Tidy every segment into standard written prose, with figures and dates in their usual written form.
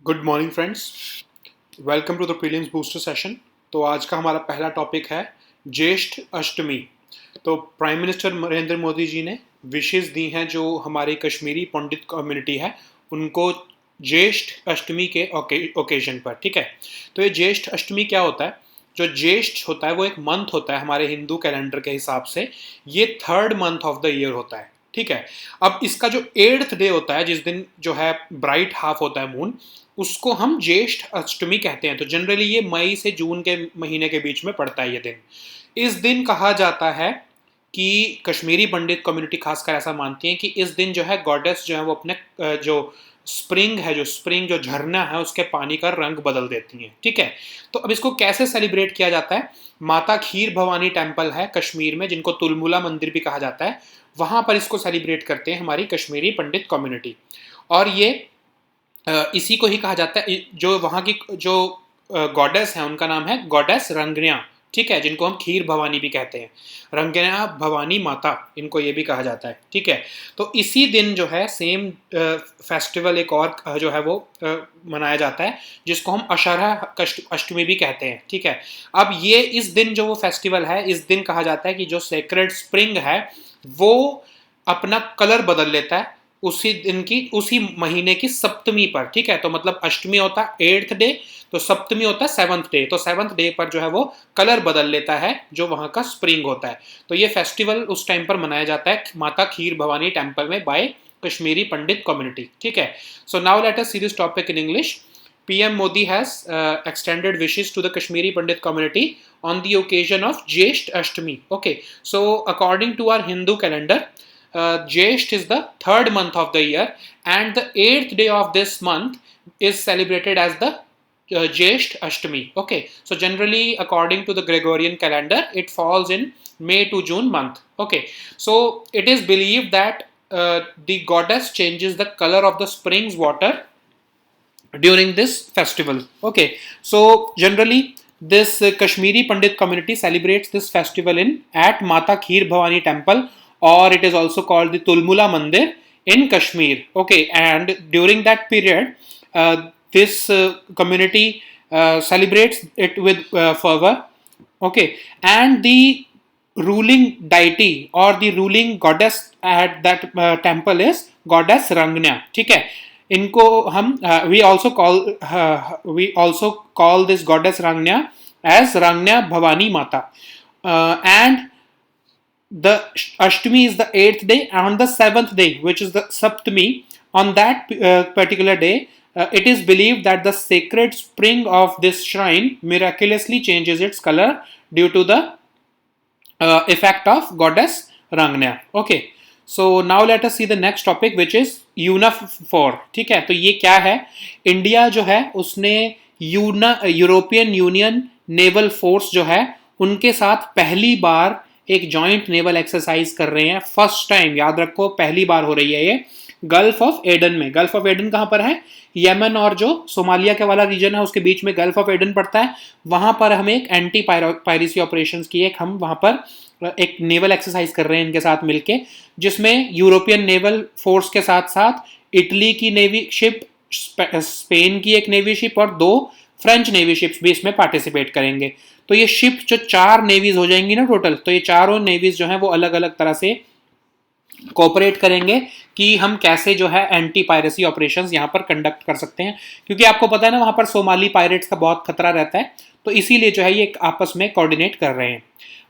Good morning friends, welcome to the prelims booster session. तो आज का हमारा पहला टॉपिक है ज्येष्ठ अष्टमी। तो प्राइम मिनिस्टर नरेंद्र मोदी जी ने विशेष दी हैं जो हमारी कश्मीरी पंडित कम्युनिटी है उनको ज्येष्ठ अष्टमी के ओकेजन पर। ठीक है, तो ये ज्येष्ठ अष्टमी क्या होता है? जो ज्येष्ठ होता है वो एक मंथ होता है हमारे हिंदू कैलेंडर के हिसाब से, ये third month of the year होता है। ठीक है, अब इसका जो 8th डे होता है, जिस दिन जो है ब्राइट हाफ होता है मून, उसको हम ज्येष्ठ अष्टमी कहते हैं। तो जनरली ये मई से जून के महीने के बीच में पड़ता है ये दिन। इस दिन कहा जाता है कि कश्मीरी पंडित कम्युनिटी खासकर ऐसा मानती है कि इस दिन जो है गॉडेस जो है वो अपने जो स्प्रिंग है, जो स्प्रिंग जो झरना है उसके पानी का रंग बदल देती हैं। ठीक है, तो अब इसको कैसे सेलिब्रेट किया जाता है? माता खीर भवानी टेम्पल है कश्मीर में, जिनको तुलमुला मंदिर भी कहा जाता है, वहां पर इसको सेलिब्रेट करते हैं हमारी कश्मीरी पंडित कम्युनिटी। और ये इसी को ही कहा जाता है, जो वहाँ की जो गॉडेस है उनका नाम है गॉडेस रंगन्या। ठीक है, जिनको हम खीर भवानी भी कहते हैं, रंगन्या भवानी माता इनको ये भी कहा जाता है। ठीक है, तो इसी दिन जो है सेम फेस्टिवल एक और जो है वो मनाया जाता है, जिसको हम अशरह अष्टमी भी कहते हैं। ठीक है, अब ये इस दिन जो वो फेस्टिवल है, इस दिन कहा जाता है कि जो सेक्रेड स्प्रिंग है वो अपना कलर बदल लेता है उसी दिन की, उसी महीने की सप्तमी पर। ठीक है, तो मतलब अष्टमी होता है 8th डे, तो सप्तमी होता है 7th डे। तो 7th डे पर जो है वो कलर बदल लेता है जो वहां का स्प्रिंग होता है। तो ये फेस्टिवल उस टाइम पर मनाया जाता है माता खीर भवानी टेम्पल में बाय कश्मीरी पंडित कम्युनिटी। ठीक है, so now let us see this topic in English. PM Modi has extended wishes to the Kashmiri Pandit community on the occasion of Jyesht Ashtami. Okay, so according to our Hindu calendar, Jyesht is the third month of the year, and the 8th day of this month is celebrated as the Jyesht Ashtami. Okay, so generally, according to the Gregorian calendar, it falls in May to June month. Okay, so it is believed that the goddess changes the color of the spring's water during this festival. Okay, so generally this Kashmiri Pandit community celebrates this festival in at Mata Kheer Bhavani temple, or it is also called the Tulmula Mandir in Kashmir. Okay, and during that period this community celebrates it with fervor. Okay, and the ruling deity or the ruling goddess at that temple is goddess Rangnya. ठीक है, इनको हम we also call this goddess Rangnya as Rangnya Bhavani Mata, and the Ashtami is the 8th day, and on the 7th day, which is the Saptami, on that particular day, it is believed that the sacred spring of this shrine miraculously changes its color due to the effect of goddess Rangnya. Okay, so now let us see the next topic, which is यूनाफोर। ठीक है, तो ये क्या है? India जो है उसने European union naval force जो है उनके साथ पहली बार एक जॉइंट नेवल एक्सरसाइज कर रहे हैं। फर्स्ट टाइम, याद रखो, पहली बार हो रही है ये गल्फ ऑफ एडन में। गल्फ ऑफ एडन कहां पर है? यमन और जो सोमालिया के वाला रीजन है उसके बीच में गल्फ ऑफ एडन पड़ता है। वहां पर हम एक एंटी पायरेसी ऑपरेशंस की एक हम वहां पर एक नेवल एक्सरसाइज कर रहे हैं इनके साथ मिलके, जिसमें यूरोपियन नेवल फोर्स के साथ साथ इटली की नेवी शिप, स्पेन की एक नेवी शिप और 2 फ्रेंच नेवी शिप्स भी इसमें पार्टिसिपेट करेंगे। तो ये शिप जो 4 नेवीज हो जाएंगी ना टोटल, तो ये चारों नेवीज जो है वो अलग अलग तरह से कोऑपरेट करेंगे कि हम कैसे जो है एंटी पायरेसी ऑपरेशंस यहाँ पर कंडक्ट कर सकते हैं, क्योंकि आपको पता है ना वहां पर सोमाली पायरेट्स का बहुत खतरा रहता है। तो इसीलिए जो है ये आपस में कोऑर्डिनेट कर रहे हैं।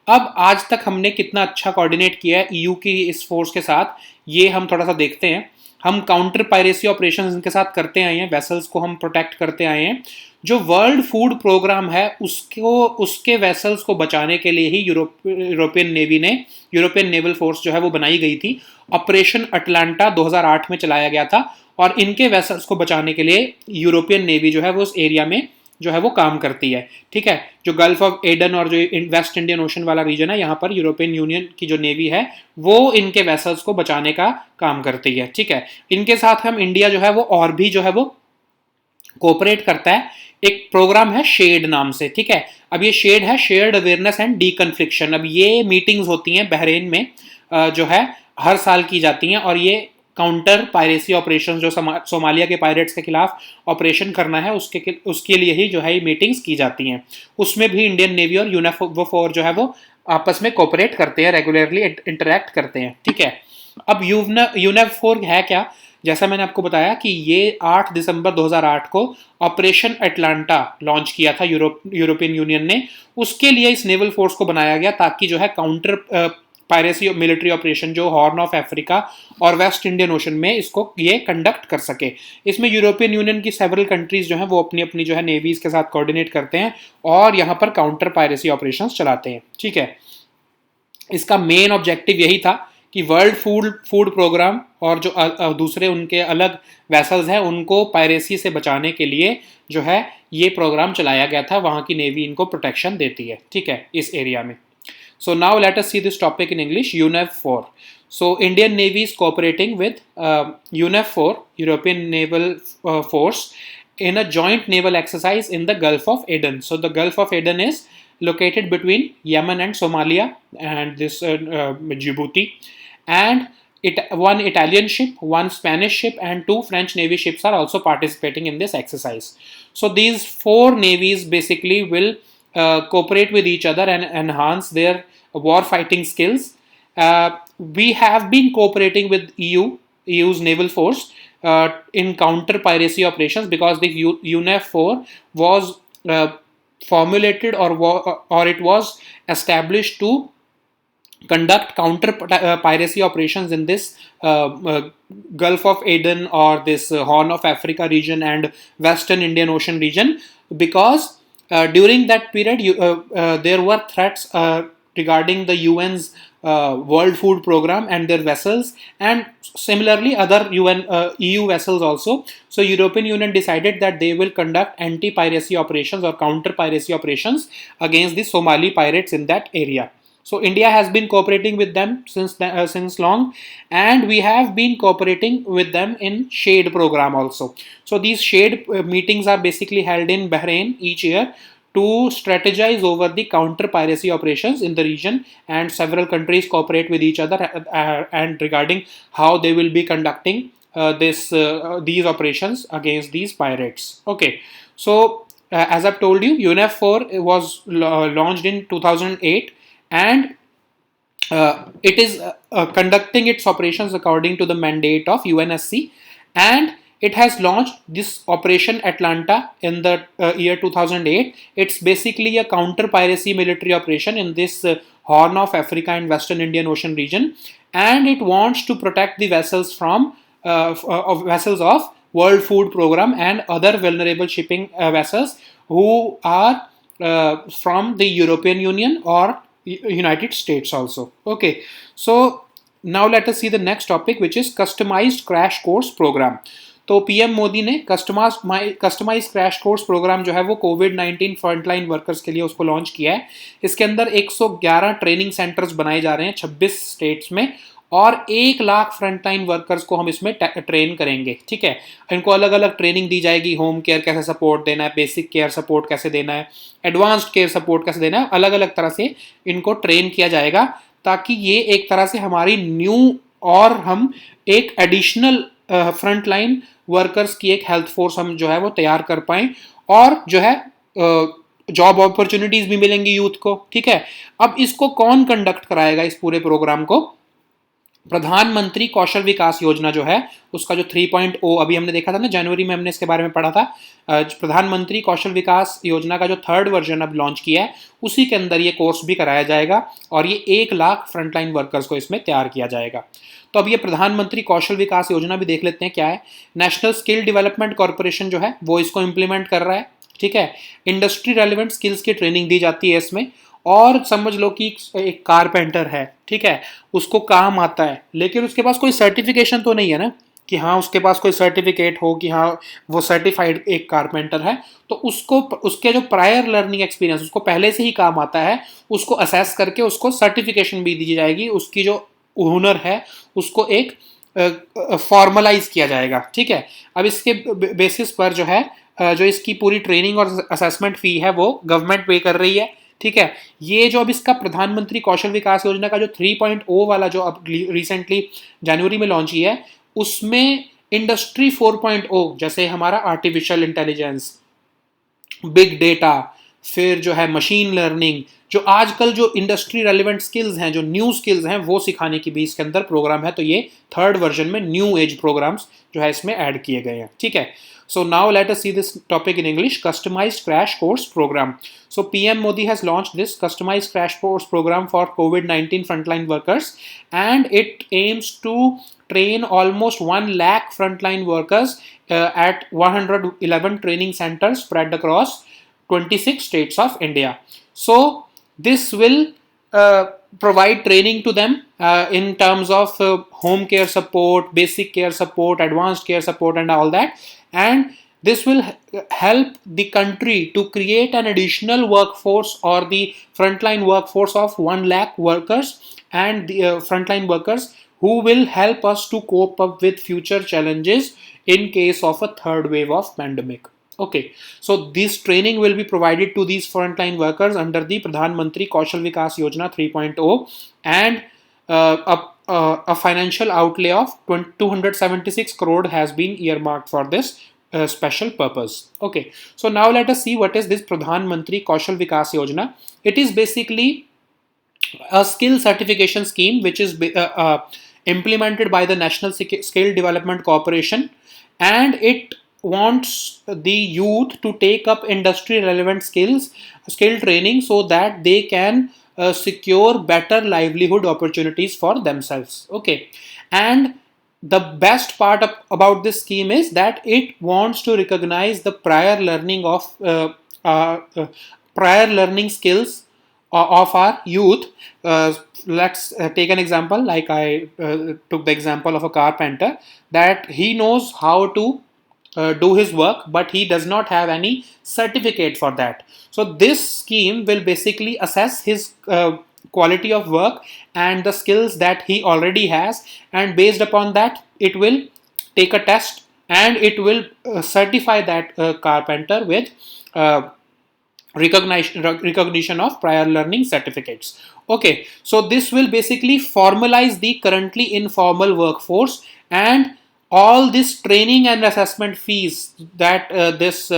अब आज तक हमने कितना अच्छा कोऑर्डिनेट किया है ईयू की इस फोर्स के साथ, ये हम थोड़ा सा देखते हैं। हम काउंटर पायरेसी ऑपरेशंस इनके साथ करते आए हैं, वेसल्स को हम प्रोटेक्ट करते आए हैं। जो वर्ल्ड फूड प्रोग्राम है उसके वेसल्स को बचाने के लिए ही यूरोपियन नेवल फोर्स जो है वो बनाई गई थी। ऑपरेशन अटलांटा 2008 में चलाया गया था, और इनके वेसल्स को बचाने के लिए यूरोपियन नेवी जो है वो उस एरिया में जो है वो काम करती है। ठीक है, जो गल्फ ऑफ एडन और जो वेस्ट इंडियन ओशन वाला रीजन है, यहाँ पर यूरोपियन यूनियन की जो नेवी है वो इनके वेसल्स को बचाने का काम करती है। ठीक है, इनके साथ हम इंडिया जो है वो और भी जो है वो कोऑपरेट करता है। एक प्रोग्राम है शेड नाम से। ठीक है, अब ये शेड है शेयर्ड अवेयरनेस एंड डीकन्फ्लिक्शन। अब ये मीटिंग्स होती हैं बहरेन में, जो है हर साल की जाती हैं, और ये काउंटर पायरेसी ऑपरेशन जो सोमालिया के पायरेट्स के खिलाफ ऑपरेशन करना है उसके लिए ही जो है मीटिंग्स की जाती हैं। उसमें भी इंडियन नेवी और यूनाफोर जो है वो आपस में कोऑपरेट करते हैं, रेगुलरली इंटरेक्ट करते हैं। ठीक है, अब यूनाफोर है क्या? जैसा मैंने आपको बताया कि ये 8 दिसंबर 2008 को ऑपरेशन अटलांटा लॉन्च किया था यूरोपियन यूनियन ने। उसके लिए इस नेवल फोर्स को बनाया गया ताकि जो है काउंटर पायरेसी मिलिट्री ऑपरेशन जो हॉर्न ऑफ अफ्रीका और वेस्ट इंडियन ओशन में इसको ये कंडक्ट कर सके। इसमें यूरोपियन यूनियन की सेवरल कंट्रीज जो हैं वो अपनी अपनी जो है नेवीज के साथ कोऑर्डिनेट करते हैं और यहाँ पर काउंटर पायरेसी ऑपरेशंस चलाते हैं। ठीक है, इसका मेन ऑब्जेक्टिव यही था कि वर्ल्ड फूड प्रोग्राम और जो दूसरे उनके अलग वेसल्स हैं उनको पायरेसी से बचाने के लिए जो है ये प्रोग्राम चलाया गया था। वहाँ की नेवी इनको प्रोटेक्शन देती है। ठीक है, इस एरिया में। So now let us see this topic in English, UNAV4. So Indian Navy is cooperating with UNAV4, European Naval Force, in a joint naval exercise in the Gulf of Aden. So the Gulf of Aden is located between Yemen and Somalia and this Djibouti. And one Italian ship, one Spanish ship, and 2 French Navy ships are also participating in this exercise. So these 4 navies basically will cooperate with each other and enhance their war fighting skills. We have been cooperating with EU's naval force in counter piracy operations because the UNAV4 was formulated or it was established to conduct counter piracy operations in this Gulf of Aden or this Horn of Africa region and Western Indian Ocean region, because during that period there were threats regarding the UN's World Food Program and their vessels, and similarly other EU vessels also. So European Union decided that they will conduct anti-piracy operations or counter-piracy operations against the Somali pirates in that area. So India has been cooperating with them since long, and we have been cooperating with them in SHADE program also. So these SHADE meetings are basically held in Bahrain each year to strategize over the counter piracy operations in the region, and several countries cooperate with each other and regarding how they will be conducting these operations against these pirates. Okay, so as I've told you, UNAV4 was launched in 2008, and it is conducting its operations according to the mandate of UNSC, and it has launched this Operation Atlanta in the year 2008. It's basically a counter piracy military operation in this Horn of Africa and Western Indian Ocean region, and it wants to protect the vessels from vessels of World Food Program and other vulnerable shipping vessels who are from the European Union or United States also. Okay, so now let us see the next topic, which is customized crash course program. तो PM Modi ने customise crash course programme जो है वो कोविड-19 frontline workers के लिए उसको launch किया है। इसके अंदर 111 ट्रेनिंग सेंटर्स बनाए जा रहे हैं 26 स्टेट्स में, और 1 लाख फ्रंटलाइन वर्कर्स को हम इसमें ट्रेन करेंगे। ठीक है, इनको अलग अलग ट्रेनिंग दी जाएगी, होम केयर कैसे सपोर्ट देना है, बेसिक केयर सपोर्ट कैसे देना है, एडवांस्ड केयर सपोर्ट कैसे देना है, अलग अलग तरह से इनको ट्रेन किया जाएगा ताकि ये एक तरह से हमारी न्यू और हम एक एडिशनल फ्रंटलाइन वर्कर्स की एक हेल्थ फोर्स हम जो है वो तैयार कर पाएं, और जो है जॉब अपॉर्चुनिटीज भी मिलेंगी यूथ को। ठीक है, अब इसको कौन कंडक्ट कराएगा इस पूरे प्रोग्राम को? प्रधानमंत्री कौशल विकास योजना जो है उसका जो 3.0 अभी हमने देखा था ना, जनवरी में हमने इसके बारे में पढ़ा था। प्रधानमंत्री कौशल विकास योजना का जो 3rd वर्जन अब लॉन्च किया है उसी के अंदर ये कोर्स भी कराया जाएगा, और ये 1 लाख फ्रंटलाइन वर्कर्स को इसमें तैयार किया जाएगा। तो अब ये प्रधानमंत्री कौशल विकास योजना भी देख लेते हैं क्या है। नेशनल स्किल डेवलपमेंट कॉर्पोरेशन जो है वो इसको इम्प्लीमेंट कर रहा है। ठीक है, इंडस्ट्री रेलिवेंट स्किल्स की ट्रेनिंग दी जाती है इसमें, और समझ लो कि एक कारपेंटर है, ठीक है, उसको काम आता है लेकिन उसके पास कोई सर्टिफिकेशन तो नहीं है ना, कि हाँ उसके पास कोई सर्टिफिकेट हो कि हाँ वो सर्टिफाइड एक कारपेंटर है, तो उसको उसके जो प्रायर लर्निंग एक्सपीरियंस उसको पहले से ही काम आता है, उसको असेस करके उसको सर्टिफिकेशन भी दी जाएगी, उसकी जो हुनर है उसको एक फॉर्मलाइज किया जाएगा। ठीक है, अब इसके बेसिस पर जो है जो इसकी पूरी ट्रेनिंग और असेसमेंट फी है वो गवर्नमेंट पे कर रही है। ठीक है, ये जो अब इसका प्रधानमंत्री कौशल विकास योजना का जो 3.0 वाला जो अब रिसेंटली जनवरी में लॉन्च किया है उसमें इंडस्ट्री 4.0 जैसे हमारा आर्टिफिशियल इंटेलिजेंस, बिग डेटा, फिर जो है मशीन लर्निंग, जो आजकल जो इंडस्ट्री रेलिवेंट स्किल्स हैं, जो न्यू स्किल्स हैं, वो सिखाने की भी इसके अंदर प्रोग्राम है। तो ये थर्ड वर्जन में न्यू एज प्रोग्राम्स जो है इसमें ऐड किए गए हैं, ठीक है। So now let us see this topic in English, customized crash course program. So PM Modi has launched this customized crash course program for COVID-19 frontline workers, and it aims to train almost 1 lakh frontline workers at 111 training centers spread across 26 states of India. So this will uh, provide training to them in terms of home care support, basic care support, advanced care support, and all that. And this will help the country to create an additional workforce or the frontline workforce of 1 lakh workers, and the frontline workers who will help us to cope up with future challenges in case of a third wave of pandemic. Okay, so this training will be provided to these frontline workers under the Pradhan Mantri Kaushal Vikas Yojana 3.0, and a financial outlay of 276 crore has been earmarked for this special purpose. Okay, so now let us see what is this Pradhan Mantri Kaushal Vikas Yojana. It is basically a skill certification scheme which is implemented by the National Skill Development Corporation, and it wants the youth to take up industry relevant skill training so that they can secure better livelihood opportunities for themselves. Okay, and the best part about this scheme is that it wants to recognize the uh, uh, prior learning skills of our youth. Let's take an example, like I took the example of a carpenter, that he knows how to do his work, but he does not have any certificate for that. So this scheme will basically assess his quality of work and the skills that he already has, and based upon that it will take a test, and it will certify that carpenter with uh, recognition of prior learning certificates. Okay, so this will basically formalize the currently informal workforce, and all this training and assessment fees that this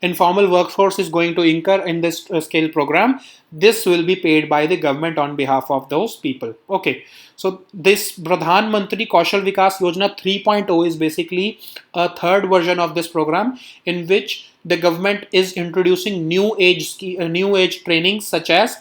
informal workforce is going to incur in this skill program, this will be paid by the government on behalf of those people. Okay, so this Pradhan Mantri Kaushal Vikas Yojana 3.0 is basically a third version of this program, in which the government is introducing new age trainings such as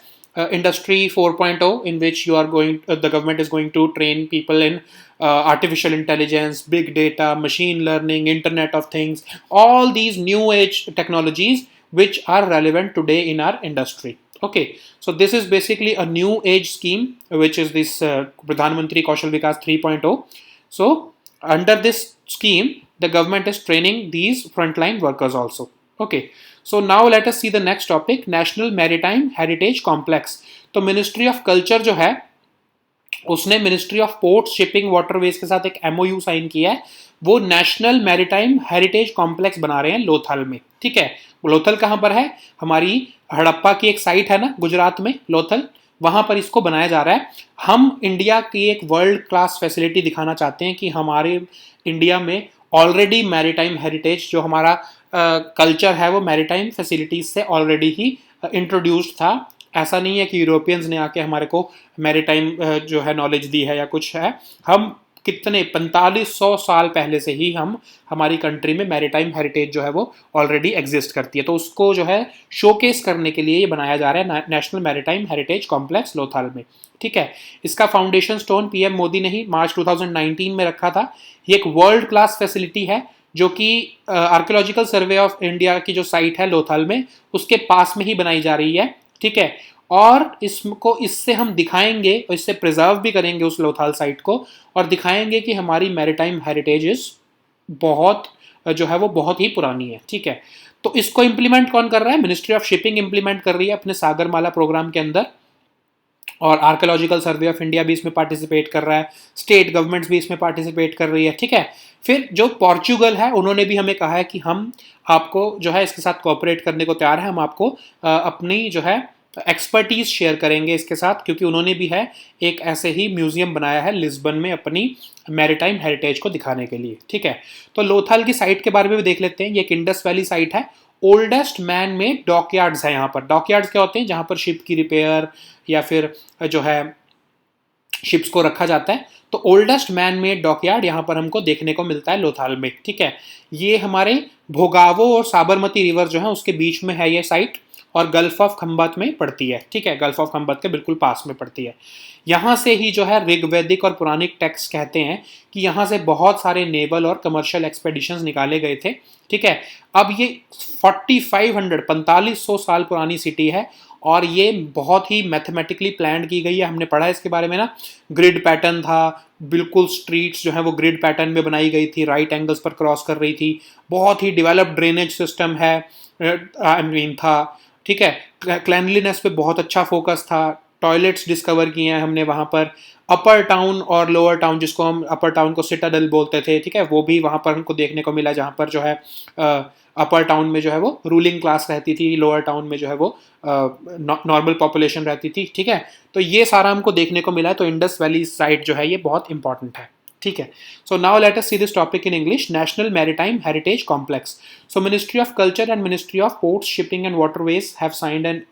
industry 4.0, in which the government is going to train people in artificial intelligence, big data, machine learning, internet of things, all these new age technologies which are relevant today in our industry. Okay, so this is basically a new age scheme, which is this Pradhan Mantri Kaushal Vikas 3.0. So under this scheme, the government is training these frontline workers also. Okay, so now let us see the next topic, National Maritime Heritage Complex. तो ministry of culture जो है, उसने ministry of ports, shipping, waterways के साथ एक MOU sign किया है। वो नेशनल मैरीटाइम हेरिटेज कॉम्प्लेक्स बना रहे हैं लोथल में, ठीक है। लोथल कहाँ पर है? हमारी हड़प्पा की एक साइट है ना गुजरात में, लोथल, वहां पर इसको बनाया जा रहा है। हम इंडिया की एक वर्ल्ड क्लास फैसिलिटी दिखाना चाहते हैं कि हमारे इंडिया में ऑलरेडी मैरीटाइम हेरिटेज, जो हमारा कल्चर है, वो मैरीटाइम फैसिलिटीज से ऑलरेडी ही इंट्रोड्यूस्ड था। ऐसा नहीं है कि यूरोपियंस ने आके हमारे को मैरीटाइम जो है नॉलेज दी है या कुछ है। हम कितने 4500 साल पहले से ही हमारी कंट्री में मैरीटाइम हेरिटेज जो है वो ऑलरेडी एग्जिस्ट करती है। तो उसको जो है शोकेस करने के लिए ये बनाया जा रहा है national maritime heritage complex Lothal में, ठीक है। इसका फाउंडेशन स्टोन पीएम मोदी ने ही मार्च 2019 में रखा था। ये एक वर्ल्ड क्लास फैसिलिटी है जो कि आर्कियोलॉजिकल सर्वे ऑफ इंडिया की जो साइट है लोथल में, उसके पास में ही बनाई जा रही है, ठीक है। और इससे हम दिखाएंगे और इससे प्रिजर्व भी करेंगे उस लोथल साइट को, और दिखाएंगे कि हमारी मैरीटाइम हेरिटेज बहुत जो है वो बहुत ही पुरानी है, ठीक है। तो इसको इंप्लीमेंट कौन कर रहा है? मिनिस्ट्री ऑफ शिपिंग इंप्लीमेंट कर रही है अपने सागरमाला प्रोग्राम के अंदर, और आर्कियोलॉजिकल सर्वे ऑफ इंडिया भी इसमें पार्टिसिपेट कर रहा है, स्टेट गवर्नमेंट्स भी इसमें पार्टिसिपेट कर रही है, ठीक है। फिर जो पोर्चुगल है, उन्होंने भी हमें कहा है कि हम आपको जो है इसके साथ कोऑपरेट करने को तैयार है, हम आपको अपनी जो है एक्सपर्टीज शेयर करेंगे इसके साथ, क्योंकि उन्होंने भी है एक ऐसे ही म्यूजियम बनाया है लिस्बन में अपनी मैरीटाइम हेरिटेज को दिखाने के लिए। ठीक है, तो लोथाल की साइट के बारे में भी देख लेते हैं। ये एक इंडस वैली साइट है। ओल्डेस्ट मैन मेड डॉकयार्ड्स है यहाँ पर। डॉकयार्ड्स क्या होते हैं? जहाँ पर शिप की रिपेयर या फिर जो है शिप्स को रखा जाता है। तो ओल्डेस्ट मैन मेड डॉकयार्ड यहाँ पर हमको देखने को मिलता है लोथाल में। ठीक है, ये हमारे भोगावो और साबरमती रिवर जो है उसके बीच में है ये साइट, और गल्फ ऑफ खंबात में पड़ती है। ठीक है, गल्फ ऑफ खंबात के बिल्कुल पास में पड़ती है। यहाँ से ही जो है ऋग्वैदिक और पुराणिक टेक्स्ट कहते हैं कि यहाँ से बहुत सारे नेवल और कमर्शियल एक्सपेडिशंस निकाले गए थे। ठीक है, अब ये 4500 साल पुरानी सिटी है, और ये बहुत ही मैथमेटिकली प्लान की गई है। हमने पढ़ा इसके बारे में ना, ग्रिड पैटर्न था, बिल्कुल स्ट्रीट्स जो है वो ग्रिड पैटर्न में बनाई गई थी, राइट एंगल्स पर क्रॉस कर रही थी। बहुत ही डेवलप्ड ड्रेनेज सिस्टम है, आई मीन था। ठीक है, क्लैनलीनेस पे बहुत अच्छा फोकस था। टॉयलेट्स डिस्कवर किए हैं हमने वहाँ पर। अपर टाउन और लोअर टाउन, जिसको हम अपर टाउन को सिटाडेल बोलते थे, ठीक है, वो भी वहाँ पर हमको देखने को मिला, जहाँ पर जो है अपर टाउन में जो है वो रूलिंग क्लास रहती थी, लोअर टाउन में जो है वो नॉर्मल पॉपुलेशन रहती थी। ठीक है, तो ये सारा हमको देखने को मिला है। तो इंडस वैली साइट जो है ये बहुत इंपॉर्टेंट है। ठीक है, so now let us see this topic in English. National maritime heritage complex. So ministry of culture and ministry of ports, shipping and waterways have signed an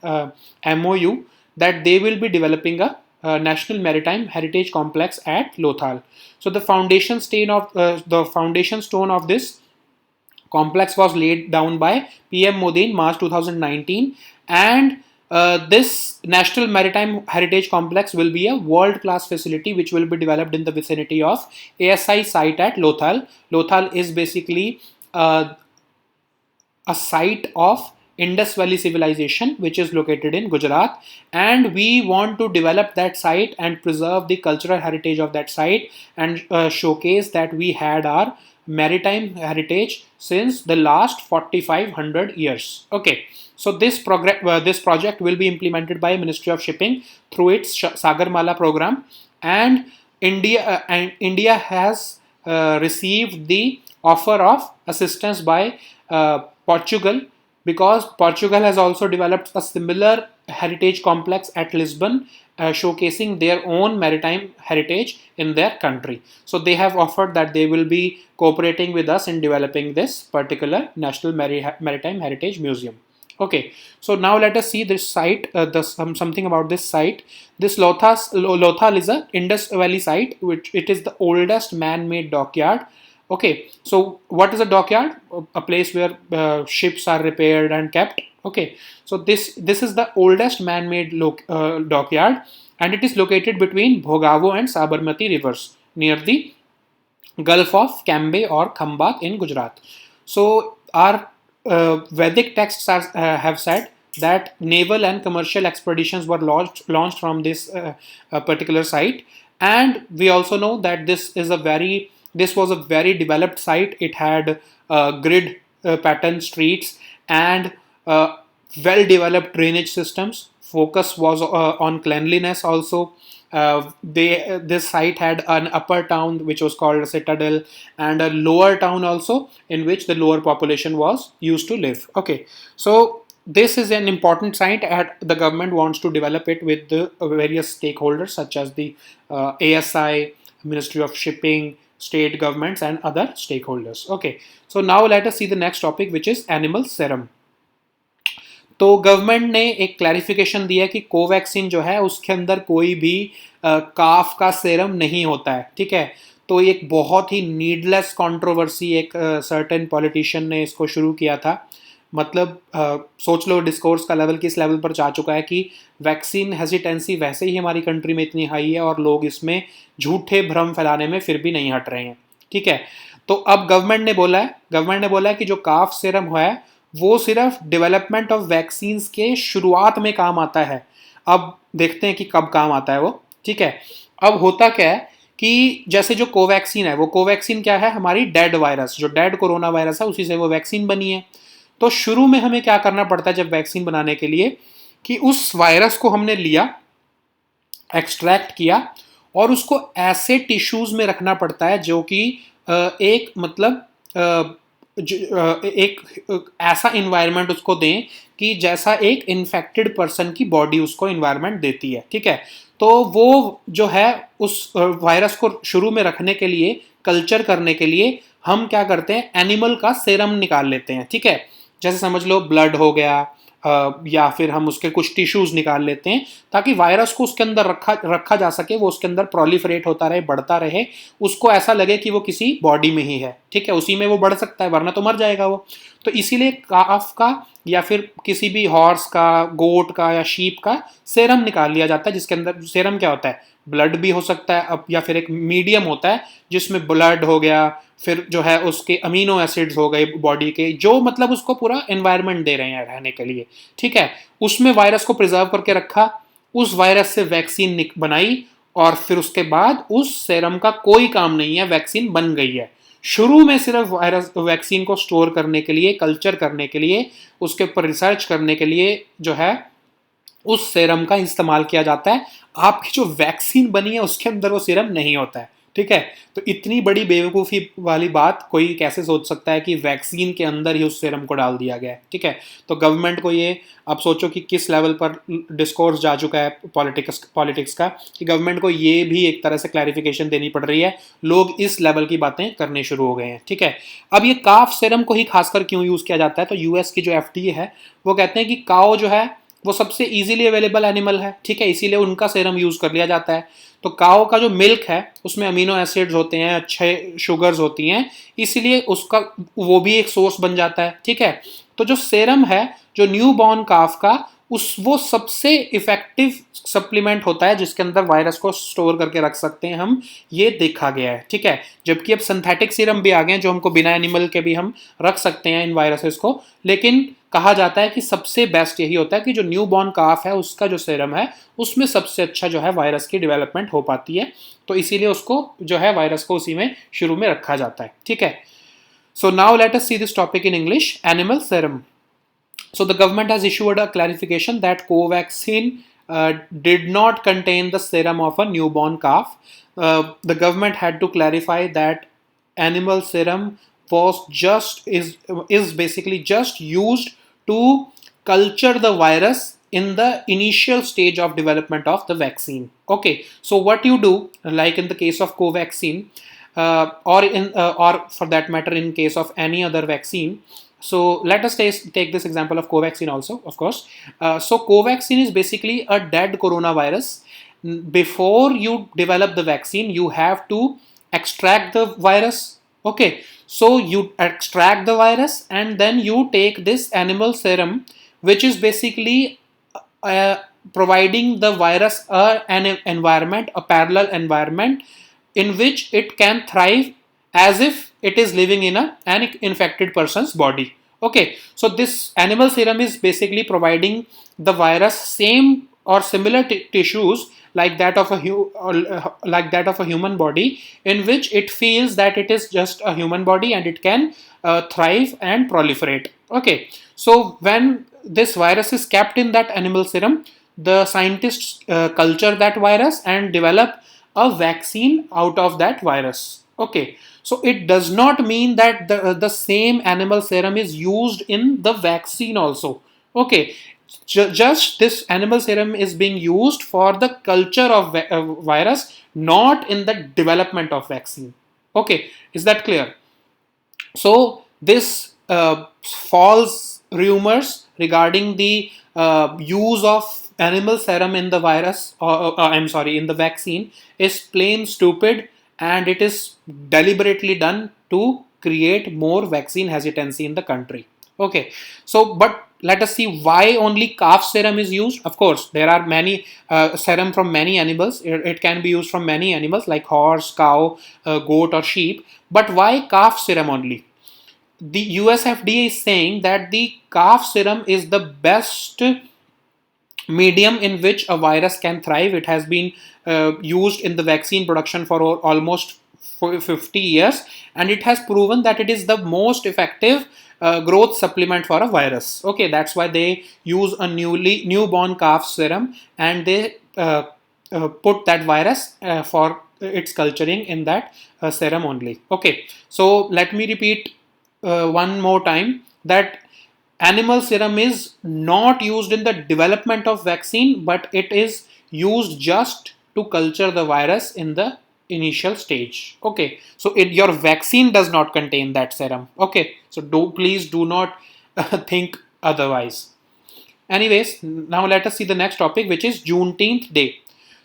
MOU that they will be developing a national maritime heritage complex at Lothal. So the foundation stone of this complex was laid down by PM Modi in March 2019, and this National Maritime Heritage Complex will be a world-class facility which will be developed in the vicinity of ASI site at Lothal. Lothal is basically a site of Indus Valley civilization which is located in Gujarat, and we want to develop that site and preserve the cultural heritage of that site, and showcase that we had our maritime heritage since the last 4500 years. Okay, so this project will be implemented by Ministry of Shipping through its Sagarmala program, and India has received the offer of assistance by Portugal, because Portugal has also developed a similar heritage complex at Lisbon, showcasing their own maritime heritage in their country. So they have offered that they will be cooperating with us in developing this particular National Maritime Heritage Museum. Okay, so now let us see this site, something about this site. This Lothal is a Indus Valley site, which it is the oldest man-made dockyard. Okay, so what is a dockyard? A place where ships are repaired and kept. Okay, so this is the oldest man-made dockyard, and it is located between Bhogavo and Sabarmati rivers near the Gulf of Cambay or Khambat in Gujarat. So our Vedic texts have said that naval and commercial expeditions were launched from this particular site, and we also know that this was a very developed site. It had grid pattern streets and well developed drainage systems. Focus was on cleanliness also. This site had an upper town which was called a citadel, and a lower town also in which the lower population was used to live. Okay, so this is an important site, and the government wants to develop it with the various stakeholders such as the ASI, Ministry of Shipping, state governments and other stakeholders. Okay, so now let us see the next topic, which is animal serum. तो government ने एक clarification दिया कि Covaxin जो है उसके अंदर कोई भी काफ का सेरम नहीं होता है। ठीक है, तो एक बहुत ही नीडलेस कंट्रोवर्सी एक सर्टेन पॉलिटिशियन ने इसको शुरू किया था। मतलब सोच लो डिस्कोर्स का लेवल किस लेवल पर जा चुका है कि वैक्सीन हेजिटेंसी वैसे ही हमारी कंट्री में इतनी हाई है, और लोग इसमें झूठे भ्रम फैलाने में फिर भी नहीं हट रहे हैं। ठीक है, तो अब गवर्नमेंट ने बोला है कि जो काफ सीरम है वो सिर्फ डेवलपमेंट ऑफ वैक्सीन्स के शुरुआत में काम आता है। अब देखते हैं कि कब काम आता है वो। ठीक है, अब होता क्या है कि जैसे जो कोवैक्सीन है, वो कोवैक्सीन क्या है? हमारी डेड वायरस, जो डेड कोरोना वायरस है उसी से वो वैक्सीन बनी है। तो शुरू में हमें क्या करना पड़ता है जब वैक्सीन बनाने के लिए, कि उस वायरस को हमने लिया, एक्सट्रैक्ट किया, और उसको ऐसे टिश्यूज में रखना पड़ता है जो कि एक मतलब एक ऐसा इन्वायरमेंट उसको दें कि जैसा एक इन्फेक्टेड पर्सन की बॉडी उसको इन्वायरमेंट देती है, ठीक है। तो वो जो है उस वायरस को शुरू में रखने के लिए, कल्चर करने के लिए हम क्या करते हैं, एनिमल का सेरम निकाल लेते हैं, ठीक है। जैसे समझ लो ब्लड हो गया, या फिर हम उसके कुछ टिश्यूज निकाल लेते हैं ताकि वायरस को उसके अंदर रखा रखा जा सके, वो उसके अंदर प्रोलिफरेट होता रहे, बढ़ता रहे, उसको ऐसा लगे कि वो किसी बॉडी में ही है, ठीक है, उसी में वो बढ़ सकता है, वरना तो मर जाएगा वो। तो इसीलिए काफ का या फिर किसी भी हॉर्स का, गोट का या शीप का सेरम निकाल लिया जाता है, जिसके अंदर सेरम क्या होता है, ब्लड भी हो सकता है अब, या फिर एक मीडियम होता है जिसमें ब्लड हो गया, फिर जो है उसके अमीनो एसिड्स हो गए बॉडी के, जो मतलब उसको पूरा एनवायरनमेंट दे रहे हैं रहने के लिए, ठीक है। उसमें वायरस को प्रिजर्व करके रखा, उस वायरस से वैक्सीन बनाई, और फिर उसके बाद उस सेरम का कोई काम नहीं है, वैक्सीन बन गई है। शुरू में सिर्फ वायरस वैक्सीन को स्टोर करने के लिए, कल्चर करने के लिए, उसके ऊपर रिसर्च करने के लिए जो है उस सेरम का इस्तेमाल किया जाता है। आपकी जो वैक्सीन बनी है उसके अंदर वो सीरम नहीं होता है, ठीक है। तो इतनी बड़ी बेवकूफ़ी वाली बात कोई कैसे सोच सकता है कि वैक्सीन के अंदर ही उस सेरम को डाल दिया गया है, ठीक है। तो गवर्नमेंट को ये, अब सोचो कि किस लेवल पर डिस्कोर्स जा चुका है पॉलिटिक्स का, कि गवर्नमेंट को ये भी एक तरह से क्लैरिफिकेशन देनी पड़ रही है, लोग इस लेवल की बातें करने शुरू हो गए हैं, ठीक है। अब ये काफ सेरम को ही खासकर क्यों यूज़ किया जाता है, तो यूएस की जो एफडीए है वो कहते हैं कि काओ जो है वो सबसे इजीली अवेलेबल एनिमल है, ठीक है, इसीलिए उनका सेरम यूज़ कर लिया जाता है। तो काओ का जो मिल्क है उसमें अमीनो एसिड्स होते हैं, अच्छे शुगर्स होती हैं, इसीलिए उसका वो भी एक सोर्स बन जाता है, ठीक है। तो जो सेरम है जो न्यू बॉर्न काफ का, उस वो सबसे इफेक्टिव सप्लीमेंट होता है जिसके अंदर वायरस को स्टोर करके रख सकते हैं हम, ये देखा गया है, ठीक है। जबकि अब सिंथेटिक सीरम भी आ गए हैं जो हमको बिना एनिमल के भी हम रख सकते हैं इन वायरसेस को, लेकिन कहा जाता है कि सबसे बेस्ट यही होता है कि जो न्यू बॉर्न काफ है उसका जो सेरम है उसमें सबसे अच्छा जो है वायरस की डेवलपमेंट हो पाती है, तो इसीलिए उसको जो है वायरस को उसी में शुरू में रखा जाता है, ठीक है। So now let us see this topic in English, animal serum. So the government has issued a clarification that Covaxin did not contain the serum of a newborn calf. The government had to clarify that animal serum was is basically just used to culture the virus in the initial stage of development of the vaccine. Okay, so what you do, like in the case of Covaxin, or for that matter in case of any other vaccine. So let us take this example of Covaxin also, of course. So Covaxin is basically a dead coronavirus. Before you develop the vaccine, you have to extract the virus. Okay, so you extract the virus and then you take this animal serum, which is basically uh, providing the virus an environment, a parallel environment in which it can thrive as if it is living in an infected person's body. Okay, so this animal serum is basically providing the virus same or similar tissues like that of like that of a human body, in which it feels that it is just a human body and it can thrive and proliferate. Okay, so when this virus is kept in that animal serum, the scientists culture that virus and develop a vaccine out of that virus. Okay, so it does not mean that the same animal serum is used in the vaccine also. Okay, just this animal serum is being used for the culture of virus, not in the development of vaccine. Okay, is that clear? So this false rumors regarding the use of animal serum in the virus, or I'm sorry, in the vaccine, is plain stupid, and it is deliberately done to create more vaccine hesitancy in the country. Okay, so but let us see why only calf serum is used. Of course, there are many serum from many animals. It can be used from many animals like horse, cow, goat, or sheep. But why calf serum only? The US FDA is saying that the calf serum is the best medium in which a virus can thrive. It has been used in the vaccine production for almost 50 years, and it has proven that it is the most effective growth supplement for a virus. Okay, that's why they use a newborn calf serum, and they put that virus for its culturing in that serum only. Okay, so let me repeat one more time that animal serum is not used in the development of vaccine, but it is used just to culture the virus in the initial stage. Okay, so your vaccine does not contain that serum. Okay, so please do not think otherwise. Anyways, now let us see the next topic, which is Juneteenth Day.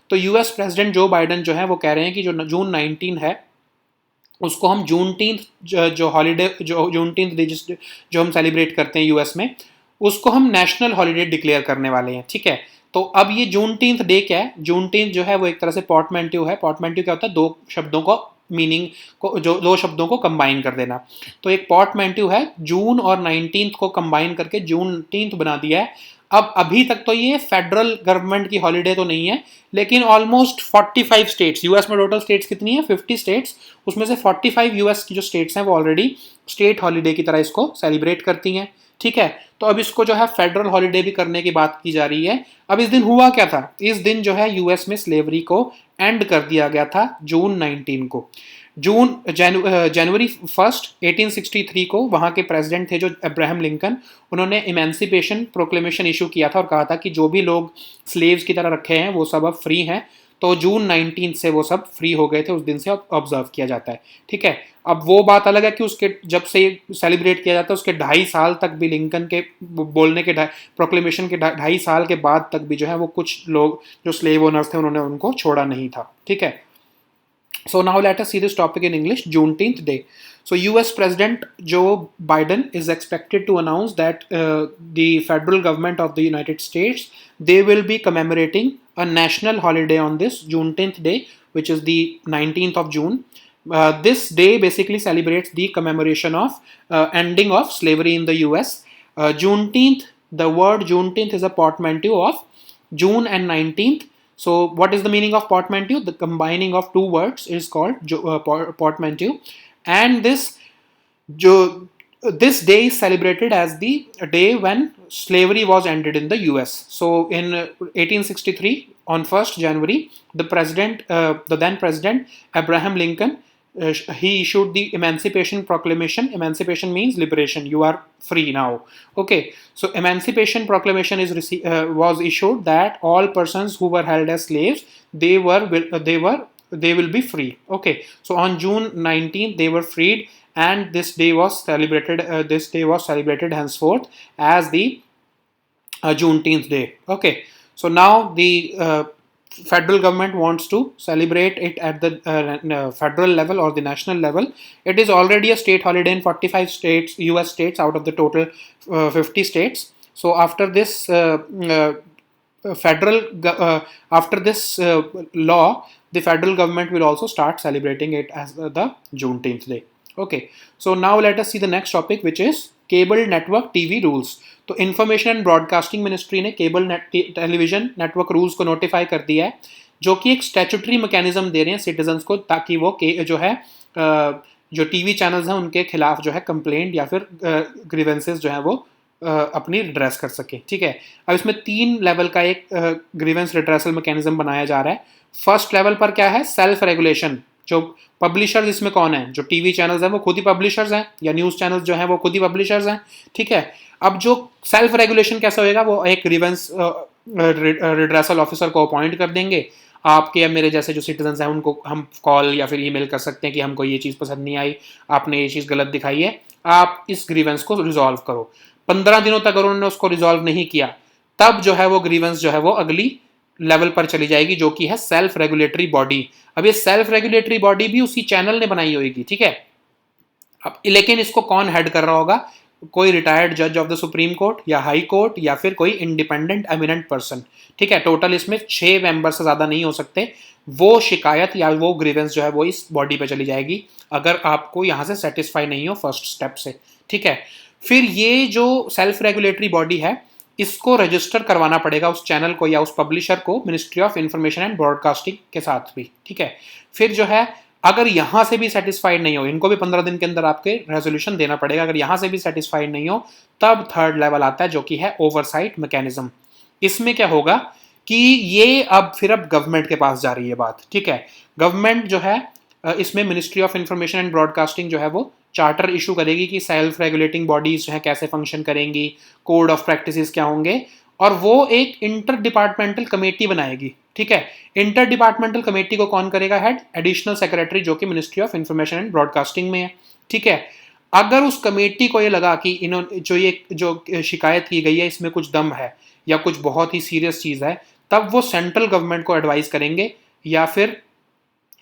तो US president जो Biden जो है वो कह रहे हैं कि जो जून 19 है उसको हम जूनटीन्थ जो हॉलीडे जो जूनटीन्थ डे जो हम सेलिब्रेट करते हैं यूएस में, उसको हम नेशनल हॉलीडे डिक्लेयर करने वाले हैं. ठीक है, तो अब ये जूनटीन्थ डे क्या है? जूनटीन्थ जो है वो एक तरह से पोर्टमैंट्यू है. पोर्टमैंट्यू क्या होता है? दो शब्दों को मीनिंग को जो दो शब्दों को कंबाइन कर देना. तो एक पोर्टमैंट्यू है, जून और 19 को कंबाइन करके जूनटीन्थ बना दिया है. अब अभी तक तो ये फेडरल गवर्नमेंट की हॉलीडे तो नहीं है, लेकिन ऑलमोस्ट 45 स्टेट्स, यूएस में टोटल स्टेट्स कितनी है? 50 स्टेट्स, उसमें से 45 यूएस की जो स्टेट्स हैं वो ऑलरेडी स्टेट हॉलीडे की तरह इसको सेलिब्रेट करती हैं. ठीक है, तो अब इसको जो है फेडरल हॉलीडे भी करने की बात की जा रही है. अब इस दिन हुआ क्या था? इस दिन जो है यूएस में स्लेवरी को एंड कर दिया गया था जून 19 को. जनवरी 1 1863 को वहाँ के प्रेसिडेंट थे जो अब्राहम लिंकन, उन्होंने इमेंसिपेशन प्रोक्लेमेशन इशू किया था और कहा था कि जो भी लोग स्लेव्स की तरह रखे हैं वो सब अब फ्री हैं. तो जून 19 से वो सब फ्री हो गए थे, उस दिन से ऑब्जर्व किया जाता है. ठीक है, अब वो बात अलग है कि उसके जब से सेलिब्रेट किया जाता है उसके 2.5 साल तक भी, लिंकन के बोलने के प्रोक्लेमेशन के 2.5 साल के बाद तक भी जो है वो कुछ लोग जो स्लेव ओनर्स थे उन्होंने उनको छोड़ा नहीं था. ठीक है, so now let us see this topic in English. Juneteenth Day. So US President Joe Biden is expected to announce that the federal government of the United States, they will be commemorating a national holiday on this Juneteenth Day, which is the 19th of June. This day basically celebrates the commemoration of ending of slavery in the US. Juneteenth, the word Juneteenth is a portmanteau of June and 19th. So what is the meaning of portmanteau? The combining of two words is called portmanteau, and this day is celebrated as the day when slavery was ended in the US. So in 1863, on 1st January, the then president Abraham Lincoln, he issued the Emancipation Proclamation. Emancipation means liberation. You are free now. Okay, so Emancipation Proclamation was issued that all persons who were held as slaves, they will be free. Okay, so on June 19th they were freed, and this day was celebrated henceforth as the Juneteenth Day. Okay, so now the federal government wants to celebrate it at the federal level or the national level. It is already a state holiday in 45 states, US states out of the total 50 states. So after this law, the federal government will also start celebrating it as the Juneteenth Day. Okay, so now let us see the next topic, which is cable network TV rules. तो information and broadcasting ministry ने cable television network rules को notify कर दिया है, जो कि एक statutory mechanism दे रहे हैं सिटीजन्स को, ताकि वो जो है जो टीवी चैनल्स हैं उनके खिलाफ जो है कंप्लेंट या फिर ग्रीवेंसेस जो है वो अपनी रिड्रेस कर सके. ठीक है, अब इसमें 3 लेवल का एक ग्रीवेंस रिड्रेसल मैकेनिज्म बनाया जा रहा है. फर्स्ट लेवल पर क्या है? Self regulation. जो पब्लिशर्स इसमें कौन है? जो टीवी चैनल्स हैं वो खुद ही पब्लिशर्स हैं, या न्यूज़ चैनल्स जो हैं वो खुद ही पब्लिशर्स हैं. ठीक है, अब जो सेल्फ रेगुलेशन कैसे होएगा? वो एक ग्रीवेंस रिड्रेसल ऑफिसर को अपॉइंट कर देंगे. आपके या मेरे जैसे जो सिटीजन्स हैं उनको हम कॉल या फिर ईमेल कर सकते हैं कि हमको ये चीज़ पसंद नहीं आई, आपने ये चीज़ गलत दिखाई है, आप इस ग्रीवेंस को रिजॉल्व करो. 15 दिनों तक अगर उन्होंने उसको रिजॉल्व नहीं किया, तब जो है वो ग्रीवेंस जो है वो अगली लेवल पर चली जाएगी, जो कि है सेल्फ रेगुलेटरी बॉडी. अब ये सेल्फ रेगुलेटरी बॉडी भी उसी चैनल ने बनाई होगी. ठीक है, अब लेकिन इसको कौन हेड कर रहा होगा? कोई रिटायर्ड जज ऑफ द सुप्रीम कोर्ट या हाई कोर्ट, या फिर कोई इंडिपेंडेंट एमिनेंट पर्सन. ठीक है, टोटल इसमें 6 मेंबर से ज़्यादा नहीं हो सकते. वो शिकायत या वो ग्रीवेंस जो है वो इस बॉडी पे चली जाएगी, अगर आपको यहाँ से सेटिस्फाई नहीं हो फर्स्ट स्टेप से. ठीक है, फिर ये जो सेल्फ रेगुलेटरी बॉडी है, इसको रजिस्टर करवाना पड़ेगा उस चैनल को या उस पब्लिशर को ministry of information and broadcasting के साथ भी. ठीक है, फिर जो है अगर यहाँ से भी सेटिस्फाइड नहीं हो, इनको भी 15 दिन के अंदर आपके रेजोल्यूशन देना पड़ेगा. अगर यहाँ से भी सेटिस्फाइड नहीं हो, तब थर्ड लेवल आता है, जो कि है ओवरसाइट मैकेनिज्म. इसमें क्या होगा कि ये अब गवर्नमेंट के पास जा रही है बात. ठीक है, गवर्नमेंट जो है इसमें ministry of information and broadcasting जो है वो चार्टर इशू करेगी कि सेल्फ रेगुलेटिंग बॉडीज जो है कैसे फंक्शन करेंगी, कोड ऑफ प्रैक्टिसेस क्या होंगे, और वो एक इंटर डिपार्टमेंटल कमेटी बनाएगी। ठीक है, इंटर डिपार्टमेंटल कमेटी को कौन करेगा हेड? एडिशनल सेक्रेटरी, जो कि ministry of information and broadcasting में है। ठीक है, अगर उस कमेटी को ये लगा कि इन्होंने जो शिकायत की गई है इसमें कुछ दम है या कुछ बहुत ही सीरियस चीज़ है, तब वो सेंट्रल गवर्नमेंट को एडवाइस करेंगे या फिर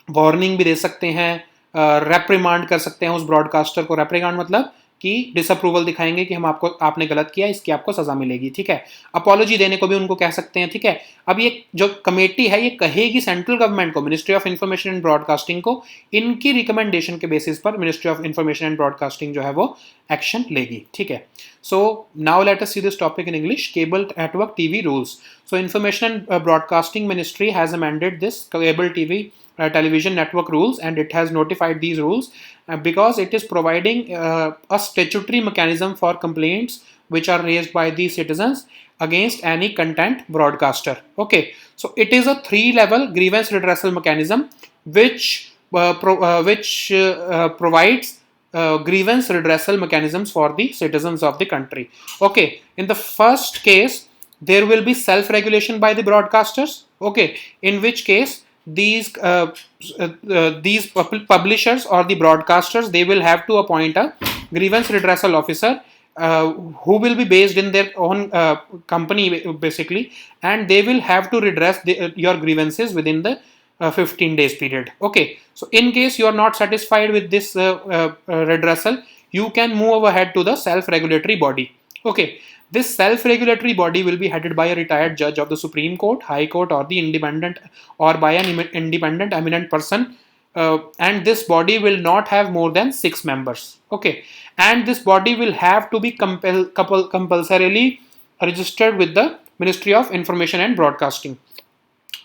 वार्निंग भी दे सकते हैं, रेप्रिमांड कर सकते हैं उस ब्रॉडकास्टर को। रेप्रिमांड मतलब कि डिसअप्रूवल दिखाएंगे कि हम आपने गलत किया, इसकी आपको सजा मिलेगी। ठीक है, अपॉलॉजी देने को भी उनको कह सकते हैं। ठीक है, अब ये जो कमेटी है ये कहेगी सेंट्रल गवर्नमेंट को, ministry of information and broadcasting को, इनकी रिकमेंडेशन के बेसिस पर ministry of information and broadcasting जो है वो एक्शन लेगी। ठीक है, so now let us see this topic in English, cable network TV rules. So information and broadcasting ministry has amended this cable TV television network rules, and it has notified these rules because it is providing a statutory mechanism for complaints which are raised by the citizens against any content broadcaster. Okay, so it is a 3-level grievance redressal mechanism which provides grievance redressal mechanisms for the citizens of the country. Okay, in the first case there will be self-regulation by the broadcasters. Okay, in which case these publishers or the broadcasters, they will have to appoint a grievance redressal officer who will be based in their own company basically, and they will have to redress your grievances within the 15 days period. Okay, so in case you are not satisfied with this redressal, you can move ahead to the self-regulatory body. Okay, this self-regulatory body will be headed by a retired judge of the Supreme Court, High Court, or the independent, or by an independent eminent person, and this body will not have more than 6 members. Okay, and this body will have to be compulsorily registered with the Ministry of Information and Broadcasting.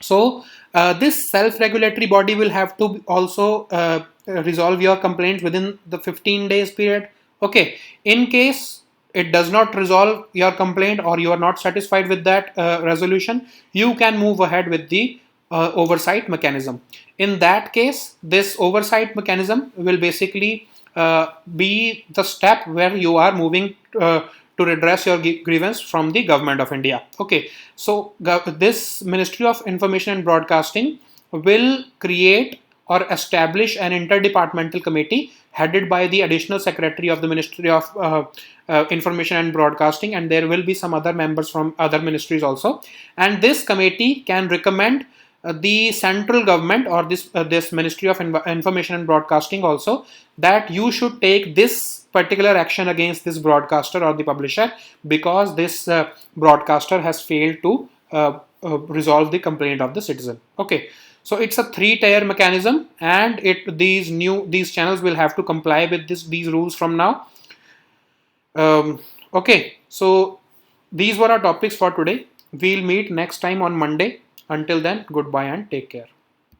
So this self-regulatory body will have to also resolve your complaints within the 15 days period. Okay, in case it does not resolve your complaint or you are not satisfied with that resolution, you can move ahead with the oversight mechanism. In that case, this oversight mechanism will basically be the step where you are moving to redress your grievance from the government of India. Okay, so this Ministry of Information and Broadcasting will create or establish an interdepartmental committee headed by the additional secretary of the Ministry of Information and Broadcasting, and there will be some other members from other ministries also. And this committee can recommend the central government or this Ministry of Information and Broadcasting also that you should take this particular action against this broadcaster or the publisher because this broadcaster has failed to resolve the complaint of the citizen. Okay, so it's a 3-tier mechanism, and these channels will have to comply with these rules from now. Okay, so these were our topics for today. We'll meet next time on Monday. Until then, goodbye and take care.